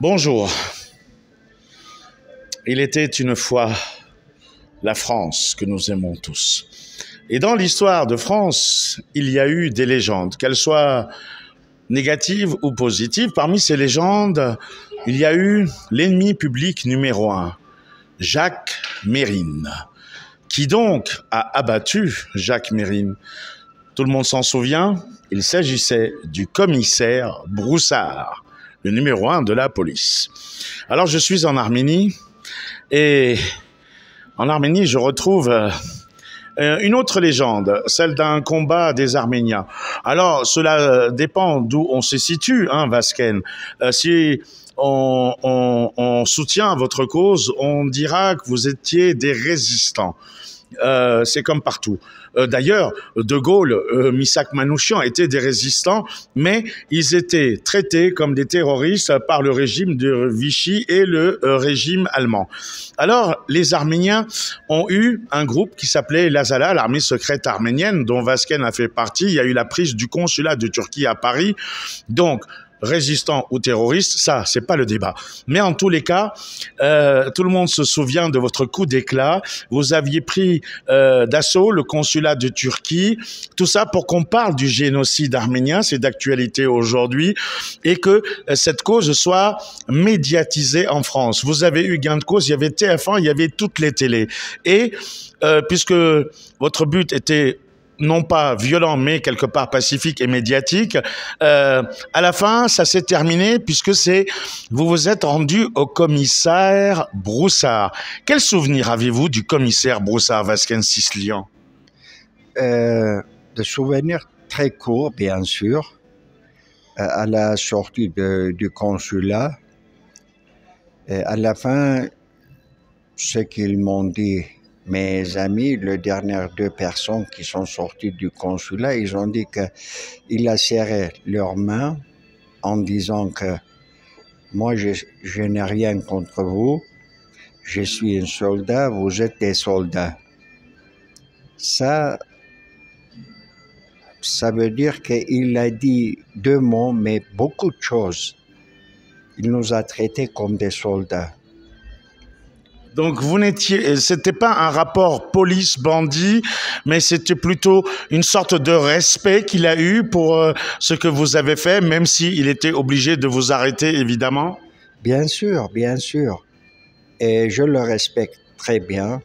Bonjour. Il était une fois la France que nous aimons tous. Et dans l'histoire de France, il y a eu des légendes, qu'elles soient négatives ou positives. Parmi ces légendes, il y a eu l'ennemi public numéro 1, Jacques Mérine. Qui donc a abattu Jacques Mérine? Tout le monde s'en souvient, il s'agissait du commissaire Broussard, le numéro 1 de la police. Alors je suis en Arménie et en Arménie je retrouve une autre légende, celle d'un combat des Arméniens. Alors cela dépend d'où on se situe, Vasken. Si on soutient votre cause, on dira que vous étiez des résistants. C'est comme partout. D'ailleurs, De Gaulle, Missak Manouchian étaient des résistants, mais ils étaient traités comme des terroristes par le régime de Vichy et le régime allemand. Alors, les Arméniens ont eu un groupe qui s'appelait l'Azala, l'armée secrète arménienne, dont Vasken a fait partie. Il y a eu la prise du consulat de Turquie à Paris. Donc, résistants ou terroristes, ça, c'est pas le débat. Mais en tous les cas, tout le monde se souvient de votre coup d'éclat. Vous aviez pris d'assaut le consulat de Turquie. Tout ça pour qu'on parle du génocide arménien, c'est d'actualité aujourd'hui, et que cette cause soit médiatisée en France. Vous avez eu gain de cause, il y avait TF1, il y avait toutes les télés. Et puisque votre but était non pas violent, mais quelque part pacifique et médiatique. À la fin, ça s'est terminé puisque vous vous êtes rendu au commissaire Broussard. Quel souvenir avez-vous du commissaire Broussard, Vasken Sislian? Des souvenirs très courts, bien sûr. À la sortie du consulat, à la fin, ce qu'ils m'ont dit, mes amis, les dernières 2 personnes qui sont sorties du consulat, ils ont dit qu'il a serré leurs mains en disant que moi, je n'ai rien contre vous, je suis un soldat, vous êtes des soldats. Ça veut dire qu'il a dit 2 mots, mais beaucoup de choses. Il nous a traités comme des soldats. Donc c'était pas un rapport police-bandit, mais c'était plutôt une sorte de respect qu'il a eu pour ce que vous avez fait, même s'il était obligé de vous arrêter, évidemment. Bien sûr, bien sûr. Et je le respecte très bien.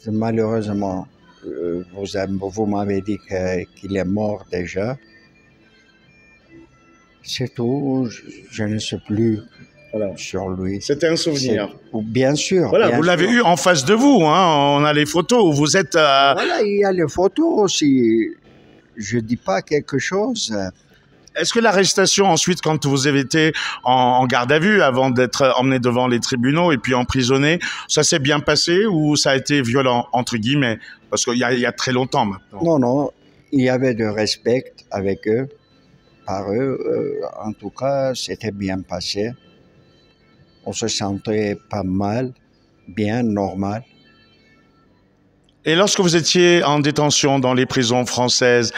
Malheureusement, vous m'avez dit qu'il est mort déjà. C'est tout. Je ne sais plus. Voilà. Sur lui. C'était un souvenir. Bien sûr. Voilà, bien vous l'avez sûr. eu en face de vous, on a les photos où vous êtes... Voilà, il y a les photos aussi. Je dis pas quelque chose. Est-ce que l'arrestation ensuite, quand vous avez été en garde à vue, avant d'être emmené devant les tribunaux et puis emprisonné, ça s'est bien passé ou ça a été violent, entre guillemets? Parce qu'il y a très longtemps maintenant. Non, il y avait de respect avec eux, par eux. En tout cas, c'était bien passé. On se sentait pas mal, bien, normal. Et lorsque vous étiez en détention dans les prisons françaises,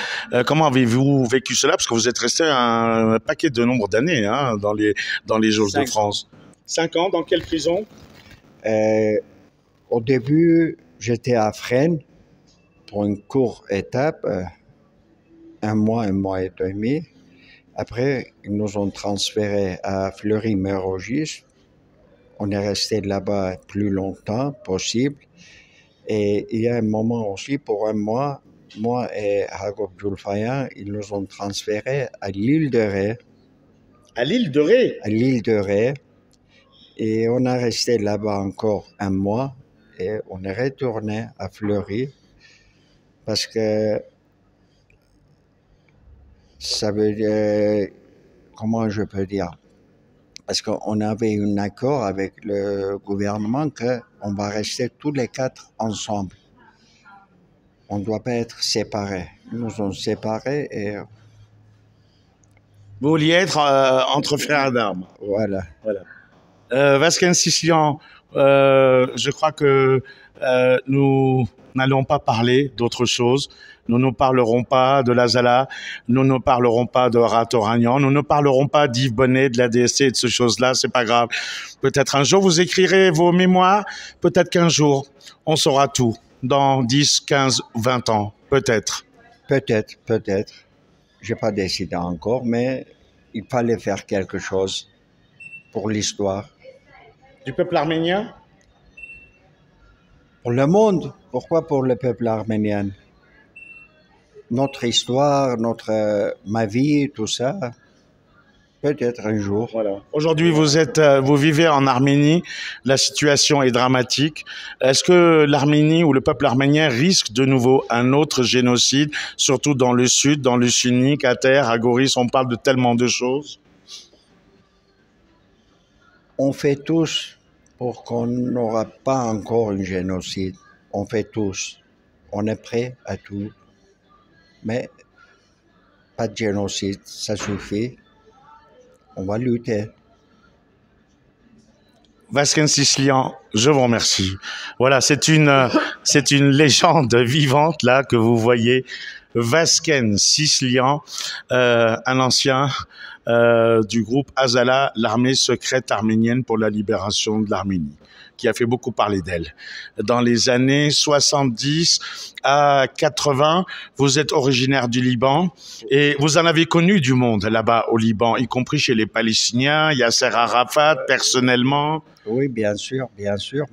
comment avez-vous vécu cela? Parce que vous êtes resté un paquet de nombre d'années dans les geôles de France. 5 ans, dans quelle prison? Au début, j'étais à Fresnes pour une courte étape, 1 mois et demi. Après, ils nous ont transférés à Fleury-Mérogis. On est resté là-bas plus longtemps possible. Et il y a un moment aussi, pour 1 mois, moi et Hagop Julfayan, ils nous ont transférés à l'île de Ré. À l'île de Ré? À l'île de Ré. Et on est resté là-bas encore 1 mois. Et on est retourné à Fleury. Parce que ça veut dire... Comment je peux dire? Parce qu'on avait un accord avec le gouvernement qu'on va rester tous les 4 ensemble. On ne doit pas être séparés. Ils nous ont séparés et... Vous vouliez être entre frères d'armes. Voilà. Vasken Sislian, je crois que nous n'allons pas parler d'autre chose. Nous ne parlerons pas de l'Azala, nous ne parlerons pas de Ratoragnan, nous ne parlerons pas d'Yves Bonnet, de la DSC et de ces choses-là, c'est pas grave. Peut-être un jour vous écrirez vos mémoires, peut-être qu'un jour on saura tout, dans 10, 15, 20 ans, peut-être. Peut-être, peut-être. J'ai pas décidé encore, mais il fallait faire quelque chose pour l'histoire. Du peuple arménien? Pour le monde, pourquoi pour le peuple arménien? Notre histoire, ma vie, tout ça, peut-être un jour. Voilà. Aujourd'hui, vous vivez en Arménie, la situation est dramatique. Est-ce que l'Arménie ou le peuple arménien risque de nouveau un autre génocide, surtout dans le sud, dans le Sunnique, à Terre, à Goris, on parle de tellement de choses? On fait tous pour qu'on n'aura pas encore un génocide. On fait tous. On est prêt à tout. Mais pas de génocide, ça suffit. On va lutter. Vasken Sislian, je vous remercie. Voilà, c'est une légende vivante là que vous voyez. Vasken Sislian, un ancien du groupe Azala, l'armée secrète arménienne pour la libération de l'Arménie, qui a fait beaucoup parler d'elle. Dans les années 70 à 80, vous êtes originaire du Liban et vous en avez connu du monde là-bas au Liban, y compris chez les Palestiniens, Yasser Arafat, personnellement. Oui, bien sûr,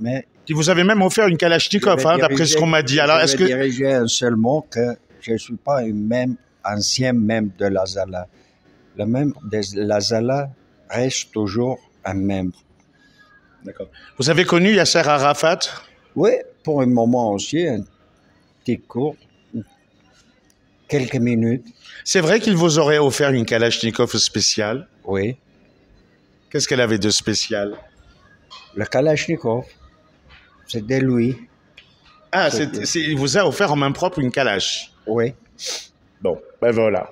mais... Qui vous avez même offert une Kalachnikov, d'après ce qu'on m'a dit. Alors, est-ce que... Je vais diriger un seul mot que je ne suis pas un ancien membre de l'Azala. Le membre de l'Azala reste toujours un membre. D'accord. Vous avez connu Yasser Arafat? Oui, pour un moment aussi, un petit cours, quelques minutes. C'est vrai qu'il vous aurait offert une Kalachnikov spéciale? Oui. Qu'est-ce qu'elle avait de spécial? Le Kalachnikov, c'était lui. Ah, il vous a offert en main propre une Kalash? Oui. Bon, ben voilà.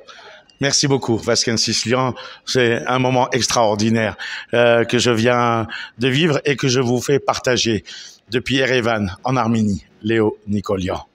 Merci beaucoup, Vasken Sislian. C'est un moment extraordinaire que je viens de vivre et que je vous fais partager depuis Erevan, en Arménie. Léo Nikolian.